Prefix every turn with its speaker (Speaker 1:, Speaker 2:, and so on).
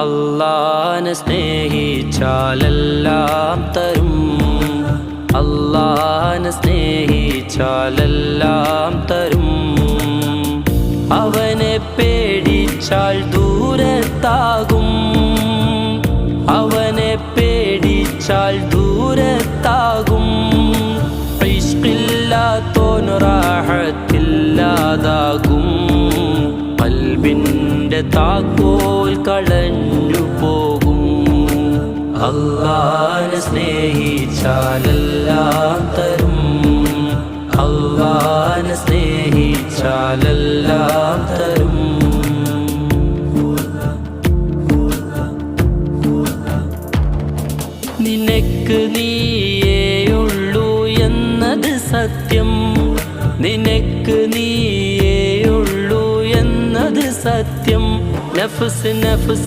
Speaker 1: അല്ലാഹനെ സ്നേഹിച്ചാലെല്ലാം തരും, അല്ലാഹനെ സ്നേഹിച്ചാലെല്ലാം തരും. അവനെ പേടിച്ചാൽ ദൂരത്താകും, അവനെ പേടിച്ചാൽ ദൂരത്താകും. ഇഷ്കില്ലാത്തോൻ റാഹത്തില്ലാതാകും, ഖൽബിൻ്റെ താക്കോൽ കളഞ്ഞു പോകും. അല്ലാഹനെ സ്നേഹിച്ചാലെല്ലാം തരും, അല്ലാഹനെ സ്നേഹിച്ചാലെല്ലാം തരും. നിനക്ക് നീയേയുള്ളൂ എന്നത് സത്യം, നിനക്ക് നീയേയുള്ളൂ എന്നത് സത്യം. നഫ്സ് നഫ്സ്